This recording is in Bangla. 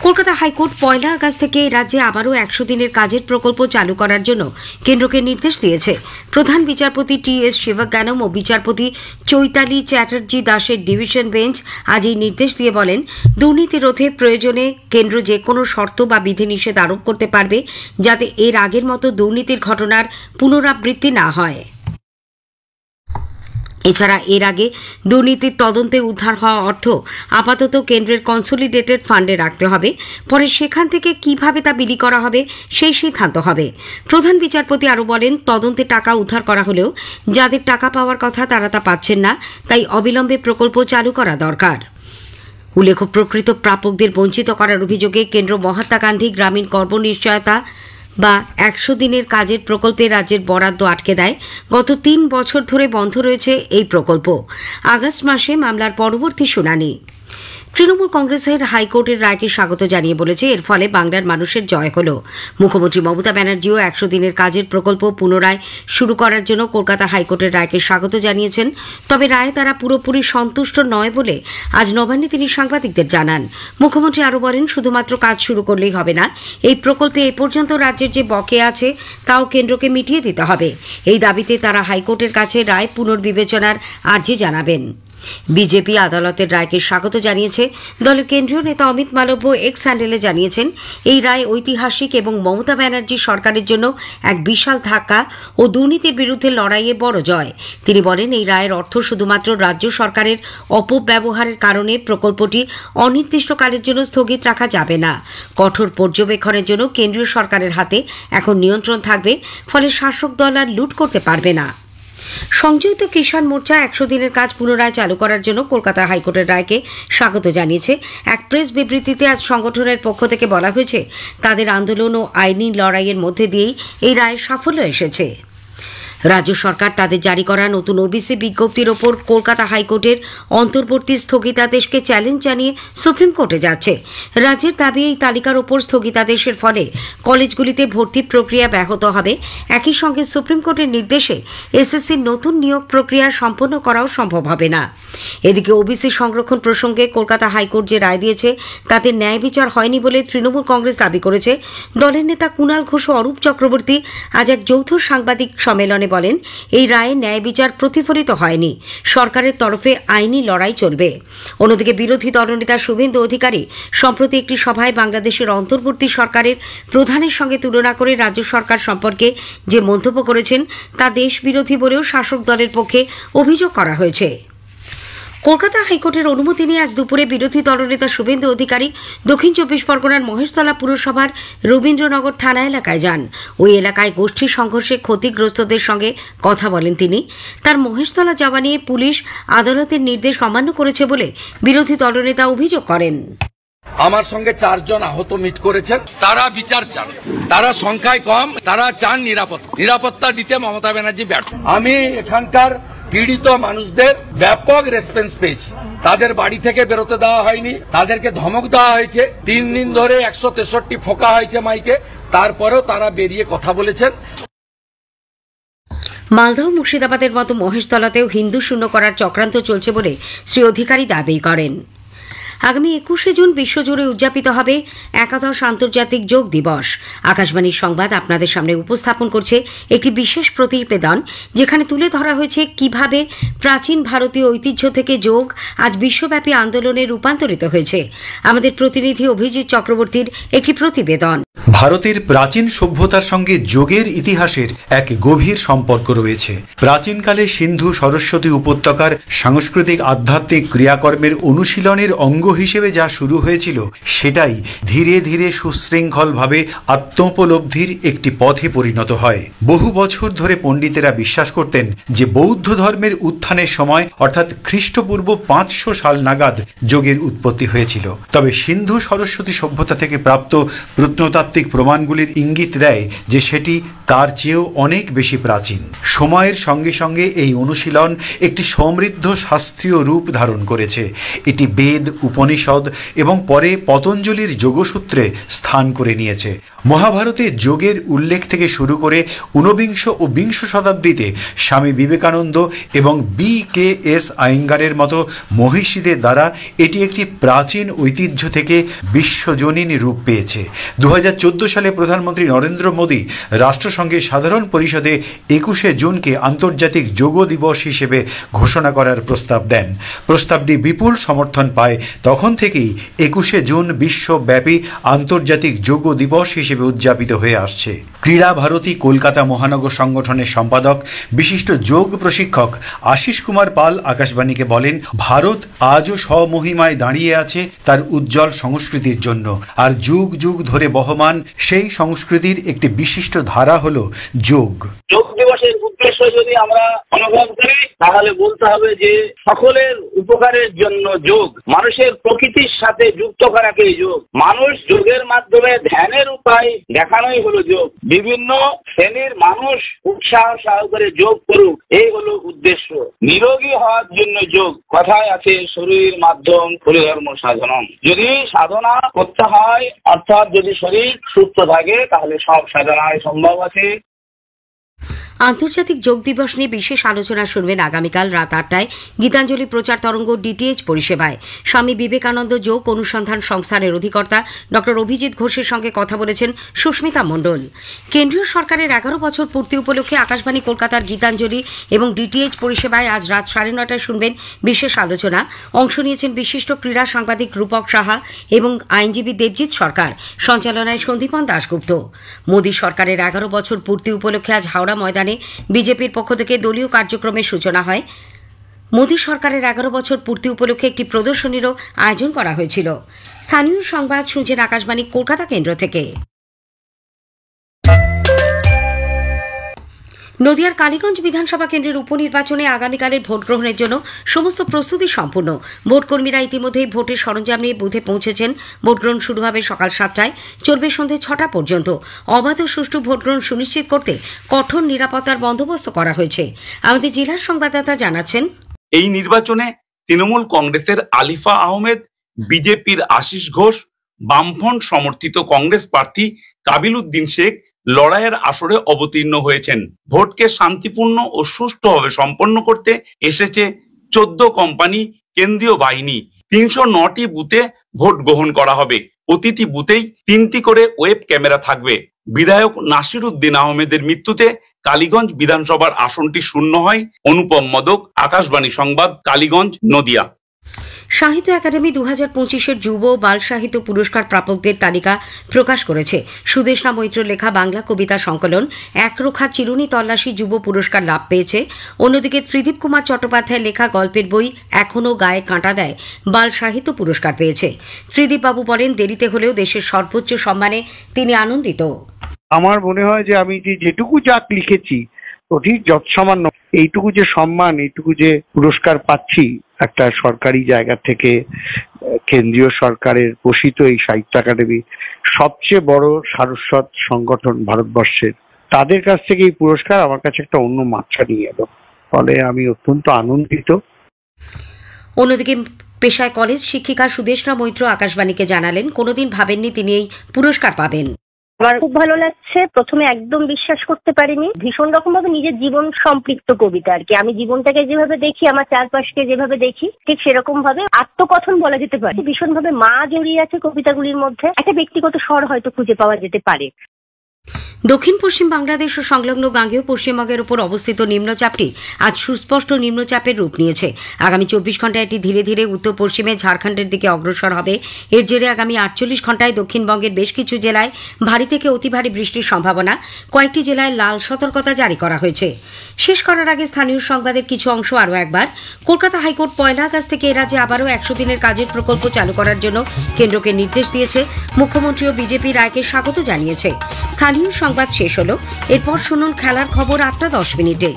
কলকাতা হাইকোর্ট 1 আগস্ট থেকে রাজ্যে আবারও 100 দিনের কাজের প্রকল্প চালু করার জন্য কেন্দ্রকে নির্দেশ দিয়েছে। প্রধান বিচারপতি টি.এস. শিবজ্ঞানম ও বিচারপতি চৈতালি চ্যাটার্জি দাসের ডিভিশন বেঞ্চ আজ এই নির্দেশ দিয়ে বলেন, দুর্নীতি রোধে প্রয়োজনে কেন্দ্র যে কোনো শর্ত বা বিধিনিষেধ আরোপ করতে পারবে, যাতে এর আগের মতো দুর্নীতির ঘটনার পুনরাবৃত্তি না হয়। এছাড়া এর আগে দুর্নীতির তদন্তে উদ্ধার হওয়া অর্থ আপাতত কেন্দ্রের কনসলিডেটেড ফান্ডে রাখতে হবে, পরে সেখান থেকে কিভাবে তা বিলি করা হবে সেই সিদ্ধান্ত হবে। প্রধান বিচারপতি আরও বলেন, তদন্তে টাকা উদ্ধার করা হলেও যাদের টাকা পাওয়ার কথা তারা তা পাচ্ছেন না, তাই অবিলম্বে প্রকল্প চালু করা দরকার। উল্লেখ্য, প্রকৃত প্রাপকদের বঞ্চিত করার অভিযোগে কেন্দ্র মহাত্মা গান্ধী গ্রামীণ কর্মনিশ্চয়তা বা 100 দিনের কাজের প্রকল্পে রাজ্যের বরাদ্দ আটকে দেয়। গত 3 বছর ধরে বন্ধ রয়েছে এই প্রকল্প। আগস্ট মাসে মামলার পরবর্তী শুনানি। তৃণমূল কংগ্রেসের হাইকোর্টের রায়কে স্বাগত জানিয়ে বলেছে, এর ফলে বাংলার মানুষের জয় হল। মুখ্যমন্ত্রী মমতা ব্যানার্জিও 100 দিনের কাজের প্রকল্প পুনরায় শুরু করার জন্য কলকাতা হাইকোর্টের রায়কে স্বাগত জানিয়েছেন। তবে রায়ে তারা পুরোপুরি সন্তুষ্ট নয় বলে আজ নবান্নে তিনি সাংবাদিকদের জানান। মুখ্যমন্ত্রী আরও বলেন, শুধুমাত্র কাজ শুরু করলেই হবে না, এই প্রকল্পে এ পর্যন্ত রাজ্যের যে বকেয়া আছে তাও কেন্দ্রকে মিটিয়ে দিতে হবে। এই দাবিতে তারা হাইকোর্টের কাছে রায় পুনর্বিবেচনার আর্জি জানাবেন। বিজেপি আদালতের রায়কে স্বাগত জানিয়েছে। দলের কেন্দ্রীয় নেতা অমিত মালব্য এক্স হ্যান্ডেলে জানিয়েছেন, এই রায় ঐতিহাসিক এবং মমতা ব্যানার্জি সরকারের জন্য এক বিশাল ধাক্কা ও দুর্নীতির বিরুদ্ধে লড়াইয়ে বড় জয়। তিনি বলেন, এই রায়ের অর্থ শুধুমাত্র রাজ্য সরকারের অপব্যবহারের কারণে প্রকল্পটি অনির্দিষ্টকালের জন্য স্থগিত রাখা যাবে না। কঠোর পর্যবেক্ষণের জন্য কেন্দ্রীয় সরকারের হাতে এখন নিয়ন্ত্রণ থাকবে, ফলে শাসক দল আর লুট করতে পারবে না। সংযুক্ত কিষাণ মোর্চা 100 দিনের কাজ পুনরায় চালু করার জন্য কলকাতা হাইকোর্টের রায়কে স্বাগত জানিয়েছে। এক প্রেস বিবৃতিতে আজ সংগঠনের পক্ষ থেকে বলা হয়েছে, তাদের আন্দোলন ও আইনি লড়াইয়ের মধ্যে দিয়েই এই রায়ের সাফল্য এসেছে। রাজ্য সরকার তাদের জারি করা নতুন ওবিসি বিজ্ঞপ্তির ওপর কলকাতা হাইকোর্টের অন্তর্বর্তী স্থগিতাদেশকে চ্যালেঞ্জ জানিয়ে সুপ্রিম কোর্টে যাচ্ছে। রাজ্যের দাবি, এই তালিকার ওপর স্থগিতাদেশের ফলে কলেজগুলিতে ভর্তি প্রক্রিয়া ব্যাহত হবে। একই সঙ্গে সুপ্রিম কোর্টের নির্দেশে এসএসসির নতুন নিয়োগ প্রক্রিয়া সম্পন্ন করাও সম্ভব হবে না। এদিকে ওবিসি সংরক্ষণ প্রসঙ্গে কলকাতা হাইকোর্ট যে রায় দিয়েছে তাতে ন্যায় বিচার হয়নি বলে তৃণমূল কংগ্রেস দাবি করেছে। দলের নেতা কুণাল ঘোষ ও অরূপ চক্রবর্তী আজ এক যৌথ সাংবাদিক সম্মেলনে বলেন, এই রায়ে ন্যায় বিচার প্রতিফলিত হয়নি, সরকারের তরফে আইনি লড়াই চলবে। অন্যদিকে বিরোধী দলনেতা শুভেন্দু অধিকারী সম্প্রতি একটি সভায় বাংলাদেশের অন্তর্বর্তী সরকারের প্রধানের সঙ্গে তুলনা করে রাজ্য সরকার সম্পর্কে যে মন্তব্য করেছেন তা দেশ বিরোধী বলেও শাসক দলের পক্ষে অভিযোগ করা হয়েছে। কলকাতা হাইকোর্টের অনুমতি নিয়ে আজ দুপুরে বিরোধী দলনেতা শুভেন্দু অধিকারী দক্ষিণ 24 পরগনার মহেশতলা পুরসভার রবীন্দ্রনগর থানা এলাকায় যান। ওই এলাকায় গোষ্ঠী সংঘর্ষে ক্ষতিগ্রস্তদের সঙ্গে কথা বলেন তিনি। তার মহেশতলা যাওয়া নিয়ে পুলিশ আদালতের নির্দেশ অমান্য করেছে বলে বিরোধী দলনেতা অভিযোগ করেন। আমার সঙ্গে 4 জন আহত মিট করেছেন, তারা বিচার চান, তারা সংখ্যায় কম, তারা চান নিরাপত্তা দিতে মমতা ব্যানার্জি ব্যর্থ। আমি এখানকার পীড়িত মানুষদের ব্যাপক রেসপন্স পেয়েছি। তাদের বাড়ি থেকে বেরোতে দেওয়া হয়নি, তাদেরকে ধমক দেওয়া হয়েছে, 3 দিন ধরে 163 ফোঁকা হয়েছে মাইকে, তারপরেও তারা বেরিয়ে কথা বলেছেন। মালদহ মুর্শিদাবাদের মতো মহেশতলাতেও হিন্দু শূন্য করার চক্রান্ত চলছে বলে শ্রী অধিকারী দাবি করেন। আগামী 21শে জুন বিশ্বজুড়ে উদযাপিত হবে 11শ আন্তর্জাতিক যোগ দিবস। আকাশবাণীর সংবাদ আপনাদের সামনে উপস্থাপন করছে একটি বিশেষ প্রতিবেদন, যেখানে তুলে ধরা হয়েছে কিভাবে প্রাচীন ভারতীয় ঐতিহ্য থেকে যোগ আজ বিশ্বব্যাপী আন্দোলনে রূপান্তরিত হয়েছে। আমাদের প্রতিনিধি অভিজিৎ চক্রবর্তীর একটি প্রতিবেদন। ভারতের প্রাচীন সভ্যতার সঙ্গে যোগের ইতিহাসের এক গভীর সম্পর্ক রয়েছে। প্রাচীনকালে সিন্ধু সরস্বতী উপত্যকার সাংস্কৃতিক আধ্যাত্মিক ক্রিয়াকর্মের অনুশীলনের অঙ্গ হিসেবে যা শুরু হয়েছিল, সেটাই ধীরে ধীরে সুশৃঙ্খলভাবে আত্মোপলব্ধির একটি পথে পরিণত হয়। বহু বছর ধরে পণ্ডিতেরা বিশ্বাস করতেন যে বৌদ্ধ ধর্মের উত্থানের সময় অর্থাৎ খ্রিস্টপূর্ব 500 সাল নাগাদ যোগের উৎপত্তি হয়েছিল। তবে সিন্ধু সরস্বতী সভ্যতা থেকে প্রাপ্ত প্রত্নতাত্ত্বিক প্রমাণগুলির ইঙ্গিত দেয় যে সেটি তার চেয়েও অনেক বেশি প্রাচীন। সময়ের সঙ্গে সঙ্গে এই অনুশীলন একটি সমৃদ্ধ শাস্ত্রীয় রূপ ধারণ করেছে। এটি বেদ, উপনিষদ এবং পরে পতঞ্জলির যোগসূত্রে স্থান করে নিয়েছে। মহাভারতে যোগের উল্লেখ থেকে শুরু করে ঊনবিংশ ও বিংশ শতাব্দীতে স্বামী বিবেকানন্দ এবং BKS আয়েঙ্গারের মতো মহিষীদের দ্বারা এটি একটি প্রাচীন ঐতিহ্য থেকে বিশ্বজনীন রূপ পেয়েছে। 2014 সালে প্রধানমন্ত্রী নরেন্দ্র মোদী রাষ্ট্রসংঘের সাধারণ পরিষদে 21শে জুনকে আন্তর্জাতিক যোগ দিবস হিসেবে ঘোষণা করার প্রস্তাব দেন। প্রস্তাবটি বিপুল সমর্থন পায়। তখন থেকেই 21শে জুন বিশ্বব্যাপী আন্তর্জাতিক যোগ দিবস হিসেবে উদযাপিত হয়ে আসছে। ক্রীড়া ভারতী কলকাতা মহানগর সংগঠনের সম্পাদক বিশিষ্ট যোগ প্রশিক্ষক আশিস কুমার পাল আকাশবাণীকে বলেন, ভারত আজও স্বমহিমায় দাঁড়িয়ে আছে তার উজ্জ্বল সংস্কৃতির জন্য। আর যুগ যুগ ধরে বহমান সেই সংস্কৃতির একটি বিশিষ্ট ধারা হলো যোগ। যোগ দিবসের উদ্দেশ্য যদি আমরা অনুভব করি তাহলে বলতে হবে যে সকলের উপকারের জন্য যোগ, মানুষের প্রকৃতির সাথে যুক্ত করাকেই যোগ। মানুষ যোগের মাধ্যমে ধ্যানের উপায় দেখানোই হলো যোগ। বিভিন্ন শ্রেণীর মানুষ উৎসাহ সহকারে যোগ করুক, এই হলো উদ্দেশ্য। নিরোগী হওয়ার জন্য যোগ। কথায় আছে শরীর মাধ্যম পরিধর্ম সাধনম। যদি সাধনা করতে হয়, অর্থাৎ যদি শরীর সুস্থ থাকে তাহলে সব সাধনায় সম্ভব আছে। আন্তর্জাতিক যোগ দিবস নিয়ে বিশেষ আলোচনা শুনবেন আগামীকাল রাত 8টায় গীতাঞ্জলি প্রচার তরঙ্গ DTH পরিষেবায়। স্বামী বিবেকানন্দ যোগ অনুসন্ধান সংস্থানের অধিকর্তা ডক্টর অভিজিৎ ঘোষের সঙ্গে কথা বলেছেন সুস্মিতা মণ্ডল। কেন্দ্রীয় সরকারের 11 বছর পূর্তি উপলক্ষে আকাশবাণী কলকাতার গীতাঞ্জলি এবং DTH পরিষেবায় আজ রাত 9:30টায় শুনবেন বিশেষ আলোচনা। অংশ নিয়েছেন বিশিষ্ট ক্রীড়া সাংবাদিক রূপক সাহা এবং আইনজীবী দেবজিৎ সরকার। সঞ্চালনায় সন্দীপন দাশগুপ্ত। মোদী সরকারের 11 বছর পূর্তি উপলক্ষে আজ হাওড়া ময়দানে বিজেপির পক্ষ থেকে দলীয় কার্যক্রমের সূচনা হয়। মোদী সরকারের 11 বছর পূর্তি উপলক্ষে একটি প্রদর্শনীরও আয়োজন করা হয়েছিল। স্থানীয় সংবাদ শুনছেন আকাশবাণী কলকাতা কেন্দ্র থেকে। নদিয়ার কালীগঞ্জ বিধানসভা কেন্দ্রের উপনির্বাচনে আগামীকালের ভোট গ্রহণের জন্য সমস্ত প্রস্তুতি সম্পূর্ণ। ভোটকর্মীরা ইতিমধ্যেই ভোটের সরঞ্জাম নিয়ে বুথে পৌঁছেছেন। ভোটগ্রহণ শুরু হবে সকাল 7টায়, চলবে সন্ধে 6টা পর্যন্ত। অবাধ ও সুষ্ঠু ভোটগ্রহণ সুনিশ্চিত করতে কঠোর নিরাপত্তার বন্দোবস্ত করা হয়েছে। আমাদের জেলার সংবাদদাতা জানাচ্ছেন, এই নির্বাচনে তৃণমূল কংগ্রেসের আলিফা আহমেদ, বিজেপির আশিস ঘোষ, বামফ্রন্ট সমর্থিত কংগ্রেস প্রার্থী কাবিল উদ্দিন শেখ লড়াইয়ের আসরে অবতীর্ণ হয়েছেন। ভোটকে শান্তিপূর্ণ ও সুষ্ঠুভাবে সম্পন্ন করতে এসেছে 14 কোম্পানি কেন্দ্রীয় বাহিনী। 309টি বুথে ভোট গ্রহণ করা হবে। প্রতিটি বুথেই 3টি করে ওয়েব ক্যামেরা থাকবে। বিধায়ক নাসির উদ্দিন আহমেদের মৃত্যুতে কালীগঞ্জ বিধানসভার আসনটি শূন্য হয়। অনুপম মদক, আকাশবাণী সংবাদ, কালীগঞ্জ, নদিয়া। সাহিত্য একাডেমি 2025-এর যুব বাল সাহিত্য পুরস্কার প্রাপকদের তালিকা প্রকাশ করেছে। সুদেশনা মৈত্রের লেখা বাংলা কবিতা সংকলন একরোখা চিরুনি তল্লাশি যুব পুরস্কার লাভ পেয়েছে। অন্যদিকে ত্রিদীপ কুমার চট্টোপাধ্যায়ের লেখা গল্পের বই এখনো গায়ে কাঁটা দেয় বাল সাহিত্য পুরস্কার পেয়েছে। ত্রিদীপ বাবু বলেন, দেরিতে হলেও দেশের সর্বোচ্চ সম্মানে তিনি আনন্দিত। আমার মনে হয় যে আমি যেটুকু যাক লিখেছি ওটি যৎসামান্য, এইটুকু যে সম্মান, এইটুকু যে পুরস্কার পাচ্ছি একটা সরকারি জায়গা থেকে, কেন্দ্রীয় সরকারের পোষিত এই সাহিত্য একাডেমি সবচেয়ে বড় সারস্বত সংগঠন ভারতবর্ষের, তাদের কাছ থেকে এই পুরস্কার আমার কাছে একটা অন্য মাত্রা নিয়ে এলো। ফলে আমি অত্যন্ত আনন্দিত। অন্যদিকে পেশায় কলেজ শিক্ষিকা সুদেশনা মৈত্র আকাশবাণীকে জানালেন, কোনোদিন ভাবেননি তিনি এই পুরস্কার পাবেন। আমার খুব ভালো লাগছে। প্রথমে একদম বিশ্বাস করতে পারিনি। ভীষণ রকম ভাবে নিজের জীবন সম্পৃক্ত কবিতা আর কি। আমি জীবনটাকে যেভাবে দেখি, আমার চারপাশকে যেভাবে দেখি, ঠিক সেরকম ভাবে আত্মকথন বলা যেতে পারে। ভীষণ ভাবে মা জড়িয়ে আছে কবিতাগুলির মধ্যে। একটা ব্যক্তিগত স্বর হয়তো খুঁজে পাওয়া যেতে পারে। দক্ষিণ পশ্চিম বাংলাদেশ ও সংলগ্ন গাঙ্গেয় পশ্চিমবঙ্গের উপর অবস্থিত নিম্নচাপটি আজ সুস্পষ্ট নিম্নচাপের রূপ নিয়েছে। আগামী 24 ঘন্টায় এটি ধীরে ধীরে উত্তর পশ্চিমে ঝাড়খণ্ডের দিকে অগ্রসর হবে। এর জেরে আগামী 48 ঘন্টায় দক্ষিণবঙ্গের বেশ কিছু জেলায় ভারী থেকে অতি ভারী বৃষ্টির সম্ভাবনা। কয়েকটি জেলায় লাল সতর্কতা জারি করা হয়েছে। শেষ করার আগে স্থানীয় সংবাদের কিছু অংশ আরও একবার। কলকাতা হাইকোর্ট 1 আগস্ট থেকে এ রাজ্যে আবারও 100 দিনের কাজের প্রকল্প চালু করার জন্য কেন্দ্রকে নির্দেশ দিয়েছে। মুখ্যমন্ত্রী ও বিজেপি রায়কে স্বাগত জানিয়েছে। স্থানীয় সংবাদ শেষ হলো। এরপর শুনুন খেলার খবর 8টা 10 মিনিটে।